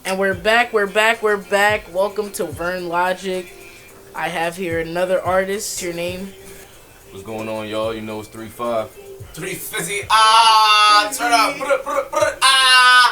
And we're back. Welcome to Vernlogic. I have here another artist. Your name? What's going on, y'all? You know it's 3-5. 350. Turn up.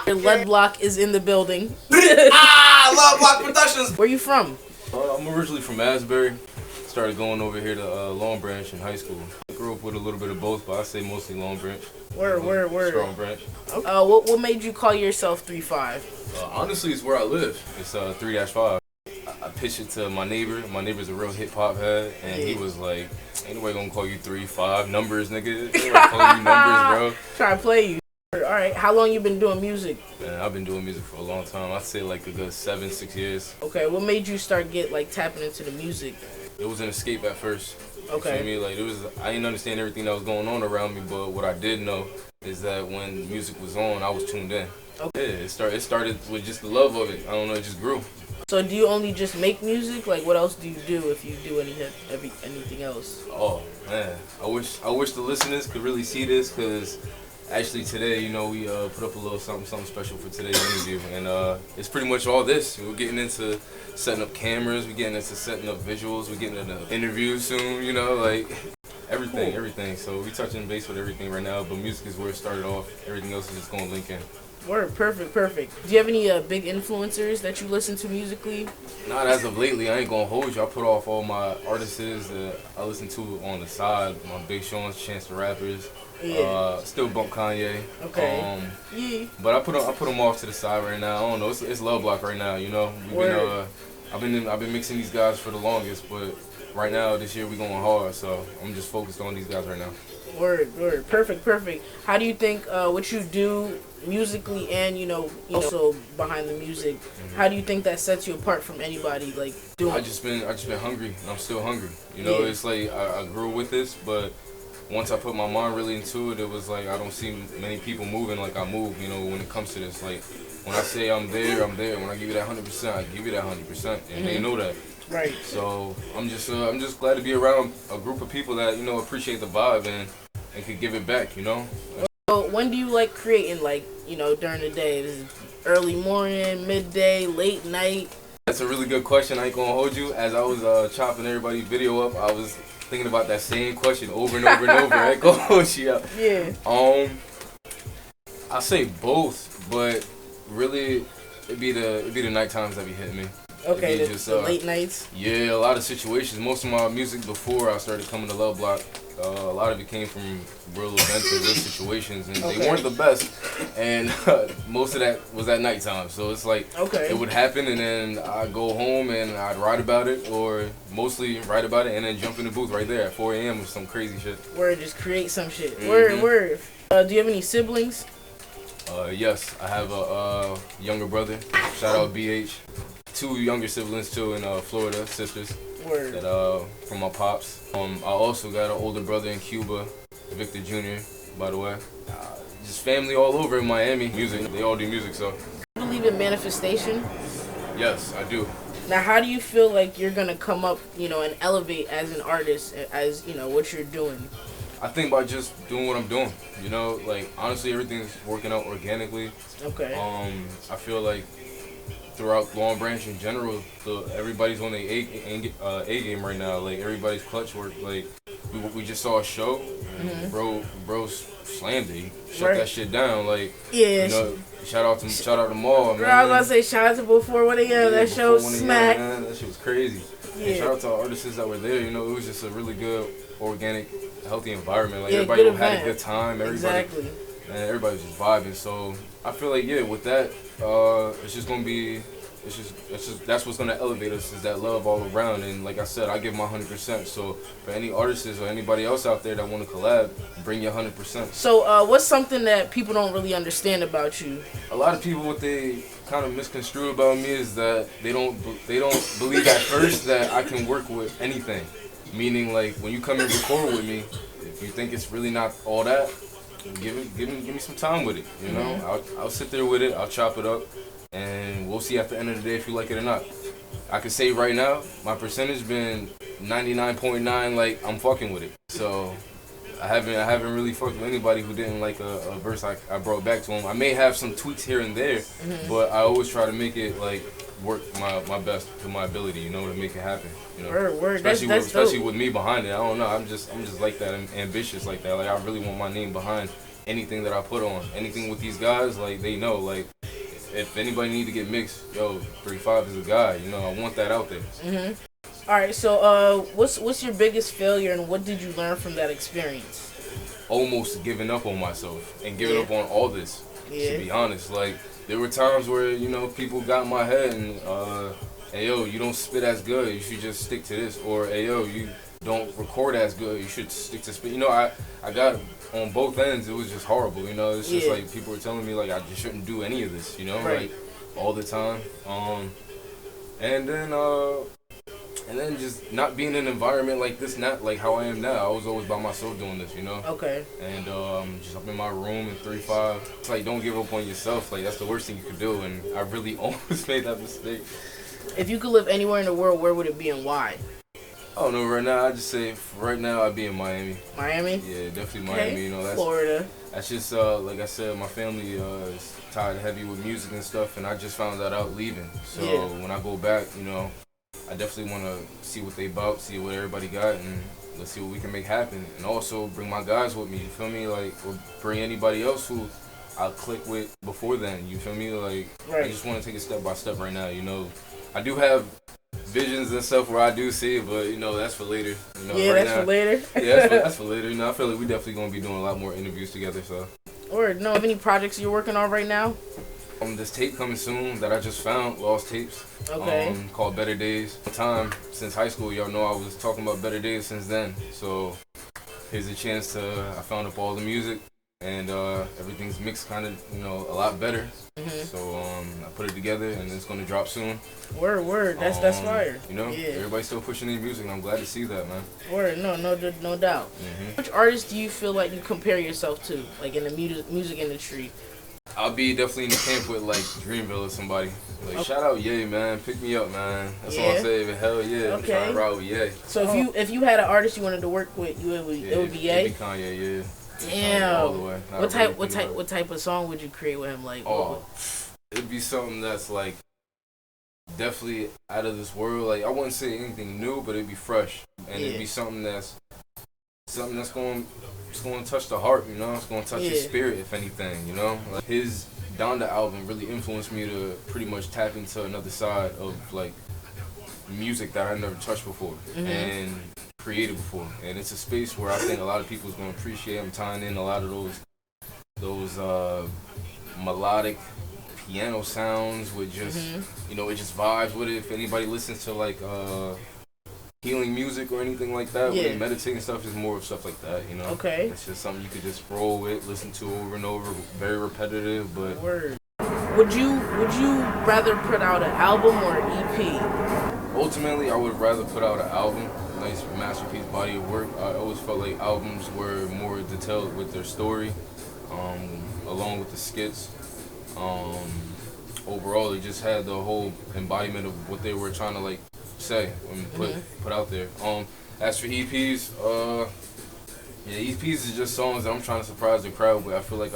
Your Lead Block is in the building. Love Block Productions. Where you from? I'm originally from Asbury. Started going over here to Long Branch in high school. I grew up with a little bit of both, but I say mostly Long Branch. Word. Strong Branch. What made you call yourself 3-5? Honestly, it's where I live. It's 3-5. I pitched it to my neighbor. My neighbor's a real hip hop head, and he was like, "Ain't nobody gonna call you 3-5 numbers, nigga. They gonna call you numbers, bro." Try to play you. All right. How long you been doing music? Man, I've been doing music for a long time. I'd say like a good 7-6 years. Okay. What made you start tapping into the music? It was an escape at first. Okay. You feel me? Like I didn't understand everything that was going on around me, but what I did know is that when music was on, I was tuned in. Okay. Yeah, it started with just the love of it. I don't know, it just grew. So do you only just make music? Like, what else do you do if you do anything else? Oh man, I wish the listeners could really see this, because actually today, you know, we put up a little something special for today's interview, and it's pretty much all this. We're getting into setting up cameras, we're getting into setting up visuals, we're getting into interviews soon, you know, like everything. So we touching base with everything right now, but music is where it started off. Everything else is just gonna link in. Word, perfect. Do you have any big influencers that you listen to musically? Not as of lately. I ain't gonna hold you. I put off all my artists that I listen to on the side. My Big Sean's, Chance the Rappers. Yeah. Still bump Kanye. Okay. Yeah. But I put them off to the side right now. I don't know. It's Love Block right now. You know. I've been mixing these guys for the longest, but right now this year we going hard. So I'm just focused on these guys right now. Word. Perfect. How do you think what you do musically and also behind the music, how do you think that sets you apart from anybody like doing? I just been hungry, and I'm still hungry. You know, It's like I grew with this, but once I put my mind really into it, it was like I don't see many people moving like I move. You know, when it comes to this, like when I say I'm there. When I give you that 100%, I give you that 100%, and they know that. Right. So I'm just glad to be around a group of people that appreciate the vibe and could give it back. You know. So when do you like creating, like, during the day? Is it early morning, midday, late night? That's a really good question. I ain't gonna hold you. As I was chopping everybody's video up, I was thinking about that same question over and over and over. I ain't gonna hold you up. Yeah. I say both, but really it'd be the night times that be hitting me. Okay, the late nights? Yeah, a lot of situations. Most of my music before I started coming to Love Block, a lot of it came from real events and real situations, and they weren't the best. And most of that was at nighttime. So it's like it would happen, and then I'd go home and I'd write about it, or mostly write about it, and then jump in the booth right there at 4 a.m. with some crazy shit. Word, just create some shit. Word. Do you have any siblings? Yes, I have a younger brother. Shout out BH. 2 younger siblings too in Florida, sisters. Word. That from my pops. I also got an older brother in Cuba, Victor Jr. By the way. Just family all over in Miami. Music, they all do music. So. Do you believe in manifestation? Yes, I do. Now, how do you feel like you're gonna come up, and elevate as an artist, as what you're doing? I think by just doing what I'm doing. Like honestly, everything's working out organically. Okay. I feel like throughout Long Branch in general, everybody's on their A game right now. Like everybody's clutch work. Like we just saw a show, and bro slammed it. He shut that shit down. Like shout out to Maul. Bro, I was gonna say shout out to Before 1 a.m. That show smacked. That shit was crazy. Yeah. And shout out to our artists that were there. It was just a really good, organic, healthy environment. Like everybody had a good time. Exactly. And everybody was just vibing. So I feel like with that, it's just gonna be. It's just that's what's gonna elevate us, is that love all around. And like I said, I give my 100%. So for any artists or anybody else out there that want to collab, bring your 100%. So what's something that people don't really understand about you? A lot of people, what they kind of misconstrue about me is that they don't believe at first that I can work with anything. Meaning, like when you come and record with me, if you think it's really not all that, give me some time with it. I'll sit there with it. I'll chop it up. And we'll see at the end of the day if you like it or not. I can say right now, my percentage been 99.9, like I'm fucking with it. So I haven't really fucked with anybody who didn't like a verse I brought back to them. I may have some tweaks here and there, but I always try to make it like work my best to my ability, you know, to make it happen. You know, Word. especially That's especially dope. with me behind it. I don't know. I'm just like that. I'm ambitious like that. Like I really want my name behind anything that I put on. Anything with these guys, like they know, like if anybody need to get mixed, yo, 3hree5ive is a guy. You know, I want that out there. All right, so what's your biggest failure, and what did you learn from that experience? Almost giving up on myself and giving up on all this. Yeah. To be honest, like there were times where you know people got in my head and hey yo, you don't spit as good, you should just stick to this, or hey yo, you don't record as good, you should stick to spit. You know, I got on both ends. It was just horrible. You know, it's just like people were telling me like I just shouldn't do any of this. You know, Right. like all the time. And then just not being in an environment like this, not like how I am now. I was always by myself doing this, you know? Okay. And just up in my room in 3-5. It's like, don't give up on yourself. Like, that's the worst thing you could do. And I really almost made that mistake. If you could live anywhere in the world, where would it be and why? I don't know, right now, I just say, right now, I'd be in Miami. Miami? Yeah, definitely Okay. Miami. You know, that's Florida. That's just, like I said, my family is tied heavy with music and stuff. And I just found that out leaving. So when I go back, you know, I definitely want to see what they about, see what everybody got, and let's see what we can make happen. And also bring my guys with me, you feel me? Like, or bring anybody else who I'll click with before then, you feel me? Like, Right. I just want to take it step by step right now, you know. I do have visions and stuff where I do see it, but, you know, that's for later. You know, Yeah, right that's now, for later. yeah, that's for later. You know, I feel like we definitely going to be doing a lot more interviews together, so. Or no, have any projects you're working on right now? This tape coming soon that I just found, Lost Tapes. Okay. Called Better Days. Time since high school, y'all know I was talking about Better Days since then. So here's a chance I found up all the music and everything's mixed kind of, you know, a lot better. So I put it together and it's gonna drop soon. Word. That's fire. You know, Yeah. everybody's still pushing their music and I'm glad to see that, man. Word. No doubt. Which artist do you feel like you compare yourself to, like in the music industry? I'll be definitely in the camp with like Dreamville or somebody. Like shout out Ye, man, pick me up, man. That's all I'm saying. But hell yeah, I'm trying to ride with Ye. So if you had an artist you wanted to work with, it would be Ye. It'd be Kanye, yeah. Damn. All the way. What type of song would you create with him? Like, it'd be something that's like definitely out of this world. Like I wouldn't say anything new, but it'd be fresh, and it'd be something that's going to touch the heart. You know, it's going to touch your spirit, if anything. You know, like his Donda album really influenced me to pretty much tap into another side of like music that I never touched before and created before, and it's a space where I think a lot of people is going to appreciate. I'm tying in a lot of those melodic piano sounds with just you know, it just vibes with it. If anybody listens to like healing music or anything like that, when they meditate and stuff, is more of stuff like that, you know. Okay. It's just something you could just roll with, listen to over and over, very repetitive, but Word. Would you rather put out an album or an EP? ultimately I would rather put out an album, nice masterpiece body of work. I always felt like albums were more detailed with their story, along with the skits. Overall, it just had the whole embodiment of what they were trying to like say and put out there. As for EPs, EPs is just songs that I'm trying to surprise the crowd with. I feel like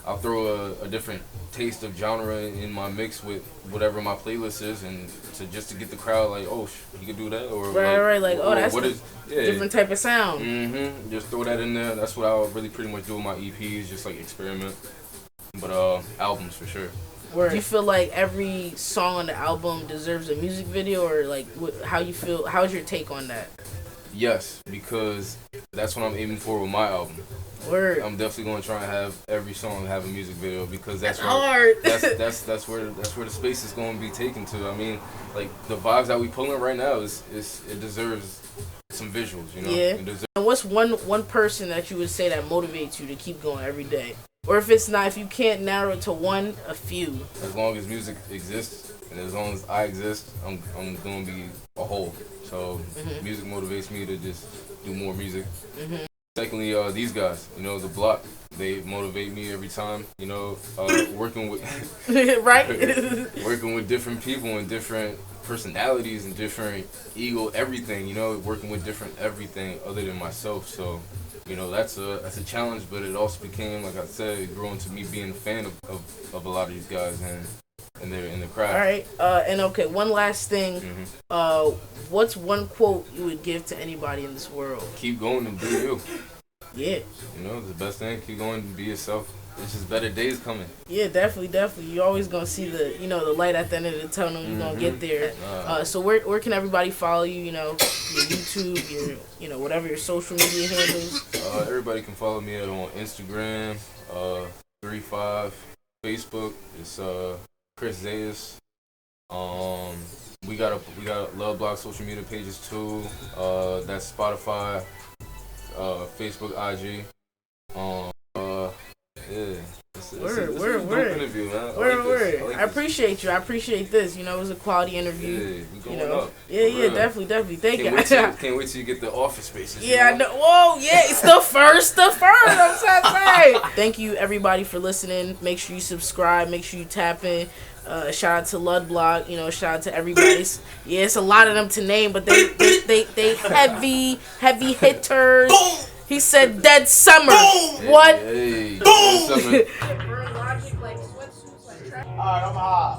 I'll throw a different taste of genre in my mix with whatever my playlist is, and to get the crowd like, oh, you can do that, or like oh, that's a different type of sound. Just throw that in there. That's what I'll really pretty much do with my EPs, just like experiment. But albums for sure. Do you feel like every song on the album deserves a music video, or like how you feel? How's your take on that? Yes, because that's what I'm aiming for with my album. Word. I'm definitely going to try and have every song have a music video, because that's where hard. that's where the space is going to be taken to. I mean, like the vibes that we pulling right now it deserves some visuals, you know. Yeah. And what's one person that you would say that motivates you to keep going every day? Or if you can't narrow it to one, a few. As long as music exists and as long as I exist, I'm going to be a whole. So music motivates me to just do more music. Secondly, these guys, you know, the block, they motivate me every time. You know, working with working with different people and different personalities and different ego, everything. You know, working with different everything other than myself. So you know, that's a challenge, but it also became, like I said, it grew into me being a fan of a lot of these guys and they're in the craft. All right. And okay, one last thing. What's one quote you would give to anybody in this world? Keep going and do you. Yeah. You know, the best thing, keep going and be yourself. It's just better days coming. Yeah, definitely. You're always gonna see the light at the end of the tunnel. You're gonna get there. So where can everybody follow you? You know, your YouTube, your whatever your social media handles. Everybody can follow me on Instagram, 3hree5, Facebook. It's Chris Zayas. We got Love Block social media pages too. That's Spotify, Facebook, IG. Yeah. It's a dope interview, man. Word. I appreciate you. I appreciate this. You know, it was a quality interview. Yeah, we going up. Yeah, definitely. Thank you. Can't wait till you get the office spaces. Yeah, I know. Whoa, yeah, it's the first. I'm so sorry. Thank you, everybody, for listening. Make sure you subscribe. Make sure you tap in. Shout out to Ludblock. Shout out to everybody. Yeah, it's a lot of them to name, but they heavy hitters. Boom. He said Dead Summer. Hey, What? Hey, Boom. Summer. Vernlogic, like sweatsuits, like trash. Alright, I'm hot.